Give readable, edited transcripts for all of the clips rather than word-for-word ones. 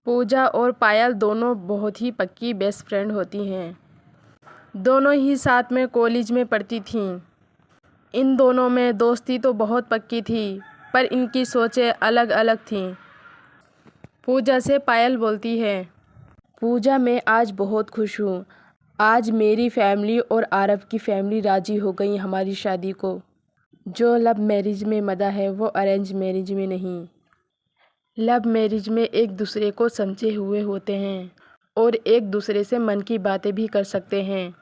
पूजा और पायल दोनों बहुत ही पक्की बेस्ट फ्रेंड होती हैं। दोनों ही साथ में कॉलेज में पढ़ती थीं। इन दोनों में दोस्ती तो बहुत पक्की थी, पर इनकी सोचें अलग अलग थीं। पूजा से पायल बोलती है, पूजा मैं आज बहुत खुश हूँ। आज मेरी फैमिली और आरव की फैमिली राजी हो गई हमारी शादी को। जो लव मैरिज में मज़ा है वो अरेंज मैरिज में नहीं। लव मैरिज में एक दूसरे को समझे हुए होते हैं और एक दूसरे से मन की बातें भी कर सकते हैं।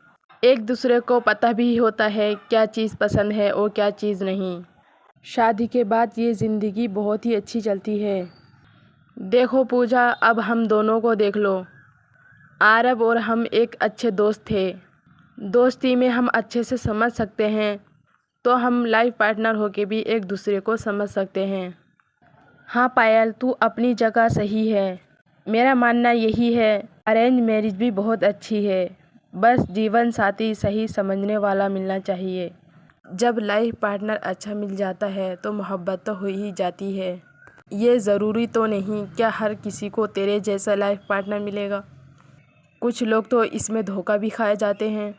एक दूसरे को पता भी होता है क्या चीज़ पसंद है और क्या चीज़ नहीं। शादी के बाद ये ज़िंदगी बहुत ही अच्छी चलती है। देखो पूजा, अब हम दोनों को देख लो। आरव और हम एक अच्छे दोस्त थे। दोस्ती में हम अच्छे से समझ सकते हैं, तो हम लाइफ पार्टनर होके भी एक दूसरे को समझ सकते हैं। हाँ पायल, तू अपनी जगह सही है। मेरा मानना यही है, अरेंज मैरिज भी बहुत अच्छी है। बस जीवन साथी सही समझने वाला मिलना चाहिए। जब लाइफ पार्टनर अच्छा मिल जाता है तो मोहब्बत तो हो ही जाती है। ये ज़रूरी तो नहीं क्या हर किसी को तेरे जैसा लाइफ पार्टनर मिलेगा। कुछ लोग तो इसमें धोखा भी खाए जाते हैं।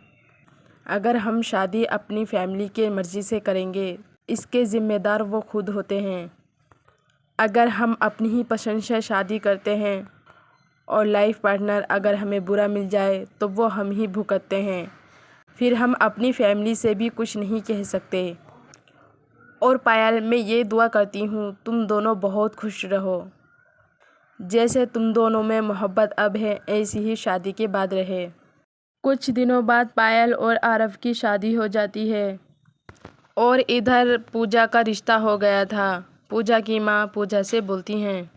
अगर हम शादी अपनी फैमिली के मर्ज़ी से करेंगे, इसके ज़िम्मेदार वो खुद होते हैं। अगर हम अपनी ही पसंद से शादी करते हैं और लाइफ पार्टनर अगर हमें बुरा मिल जाए तो वो हम ही भुगतते हैं। फिर हम अपनी फैमिली से भी कुछ नहीं कह सकते। और पायल, मैं ये दुआ करती हूँ तुम दोनों बहुत खुश रहो। जैसे तुम दोनों में मोहब्बत अब है, ऐसी ही शादी के बाद रहे। कुछ दिनों बाद पायल और आरव की शादी हो जाती है और इधर पूजा का रिश्ता हो गया था। पूजा की माँ पूजा से बोलती हैं,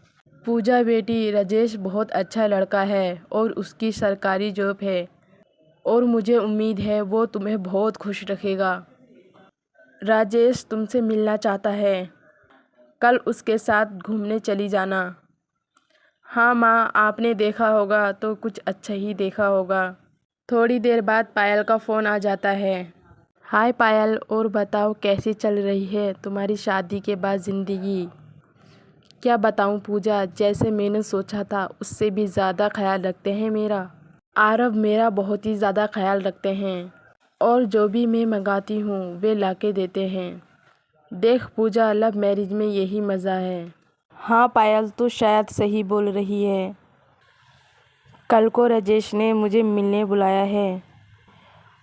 पूजा बेटी, राजेश बहुत अच्छा लड़का है और उसकी सरकारी जॉब है और मुझे उम्मीद है वो तुम्हें बहुत खुश रखेगा। राजेश तुमसे मिलना चाहता है, कल उसके साथ घूमने चली जाना। हाँ माँ, आपने देखा होगा तो कुछ अच्छा ही देखा होगा। थोड़ी देर बाद पायल का फ़ोन आ जाता है। हाय पायल, और बताओ कैसी चल रही है तुम्हारी शादी के बाद ज़िंदगी। क्या बताऊं पूजा, जैसे मैंने सोचा था उससे भी ज़्यादा ख्याल रखते हैं मेरा। आरव मेरा बहुत ही ज़्यादा ख्याल रखते हैं और जो भी मैं मंगाती हूँ वे लाके देते हैं। देख पूजा, लव मैरिज में यही मज़ा है। हाँ पायल, तो शायद सही बोल रही है। कल को राजेश ने मुझे मिलने बुलाया है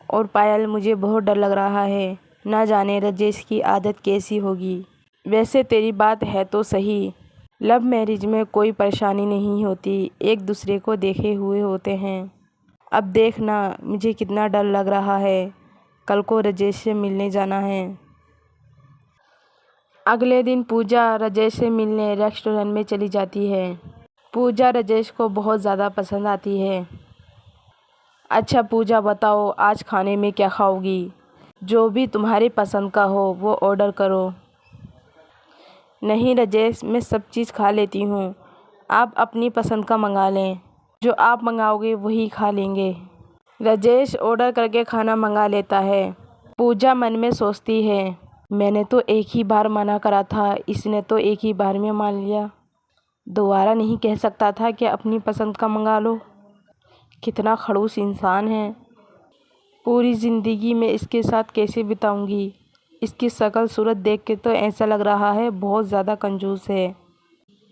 और पायल मुझे बहुत डर लग रहा है। ना जाने राजेश की आदत कैसी होगी। वैसे तेरी बात है तो सही, लव मैरिज में कोई परेशानी नहीं होती, एक दूसरे को देखे हुए होते हैं। अब देखना मुझे कितना डर लग रहा है। कल को राजेश से मिलने जाना है। अगले दिन पूजा राजेश से मिलने रेस्टोरेंट में चली जाती है। पूजा राजेश को बहुत ज़्यादा पसंद आती है। अच्छा पूजा, बताओ आज खाने में क्या खाओगी। जो भी तुम्हारी पसंद का हो वो ऑर्डर करो। नहीं राजेश, मैं सब चीज़ खा लेती हूँ, आप अपनी पसंद का मंगा लें। जो आप मंगाओगे वही खा लेंगे। राजेश ऑर्डर करके खाना मंगा लेता है। पूजा मन में सोचती है, मैंने तो एक ही बार मना करा था, इसने तो एक ही बार में मान लिया। दोबारा नहीं कह सकता था कि अपनी पसंद का मंगा लो। कितना खड़ूस इंसान है। पूरी ज़िंदगी में इसके साथ कैसे बिताऊंगी। इसकी शक्ल सूरत देख के तो ऐसा लग रहा है बहुत ज़्यादा कंजूस है।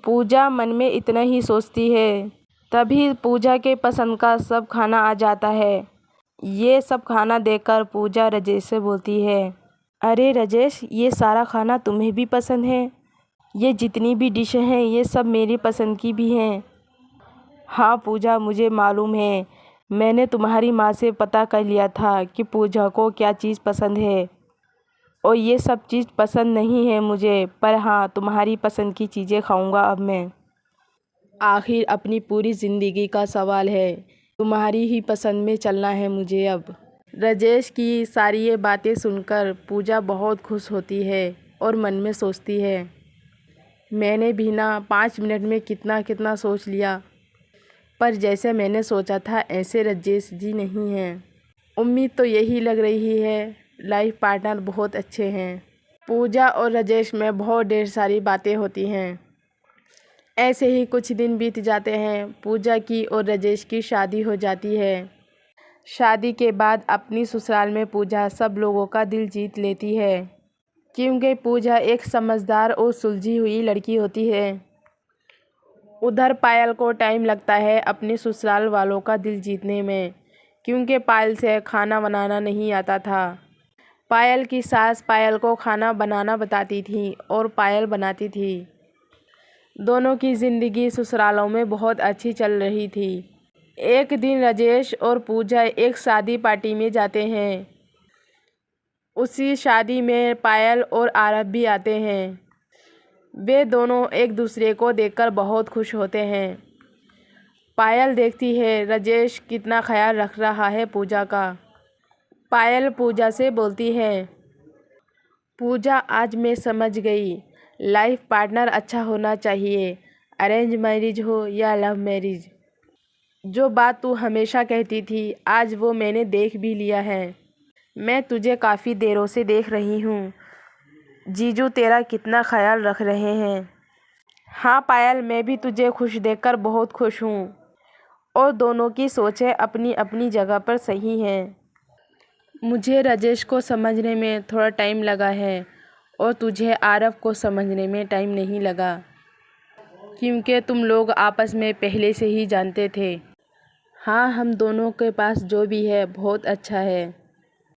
पूजा मन में इतना ही सोचती है, तभी पूजा के पसंद का सब खाना आ जाता है। ये सब खाना देखकर पूजा राजेश से बोलती है, अरे राजेश, ये सारा खाना तुम्हें भी पसंद है। ये जितनी भी डिश हैं ये सब मेरी पसंद की भी हैं। हाँ पूजा, मुझे मालूम है। मैंने तुम्हारी माँ से पता कर लिया था कि पूजा को क्या चीज़ पसंद है और ये सब चीज़ पसंद नहीं है मुझे, पर हाँ तुम्हारी पसंद की चीज़ें खाऊंगा अब मैं। आखिर अपनी पूरी ज़िंदगी का सवाल है, तुम्हारी ही पसंद में चलना है मुझे अब। राजेश की सारी ये बातें सुनकर पूजा बहुत खुश होती है और मन में सोचती है, मैंने भी ना 5 मिनट में कितना कितना सोच लिया, पर जैसे मैंने सोचा था ऐसे राजेश जी नहीं हैं। उम्मीद तो यही लग रही है, लाइफ पार्टनर बहुत अच्छे हैं। पूजा और राजेश में बहुत ढेर सारी बातें होती हैं। ऐसे ही कुछ दिन बीत जाते हैं। पूजा की और राजेश की शादी हो जाती है। शादी के बाद अपनी ससुराल में पूजा सब लोगों का दिल जीत लेती है, क्योंकि पूजा एक समझदार और सुलझी हुई लड़की होती है। उधर पायल को टाइम लगता है अपने ससुराल वालों का दिल जीतने में, क्योंकि पायल से खाना बनाना नहीं आता था। पायल की सास पायल को खाना बनाना बताती थी और पायल बनाती थी। दोनों की ज़िंदगी ससुरालों में बहुत अच्छी चल रही थी। एक दिन राजेश और पूजा एक शादी पार्टी में जाते हैं। उसी शादी में पायल और आरव भी आते हैं। वे दोनों एक दूसरे को देखकर बहुत खुश होते हैं। पायल देखती है राजेश कितना ख्याल रख रहा है पूजा का। पायल पूजा से बोलती है, पूजा आज मैं समझ गई, लाइफ पार्टनर अच्छा होना चाहिए, अरेंज मैरिज हो या लव मैरिज। जो बात तू हमेशा कहती थी आज वो मैंने देख भी लिया है। मैं तुझे काफ़ी देरों से देख रही हूँ। जीजू तेरा कितना ख्याल रख रहे हैं। हाँ पायल, मैं भी तुझे खुश देखकर बहुत खुश हूँ। और दोनों की सोचें अपनी अपनी जगह पर सही हैं। मुझे राजेश को समझने में थोड़ा टाइम लगा है और तुझे आरव को समझने में टाइम नहीं लगा, क्योंकि तुम लोग आपस में पहले से ही जानते थे। हाँ, हम दोनों के पास जो भी है बहुत अच्छा है।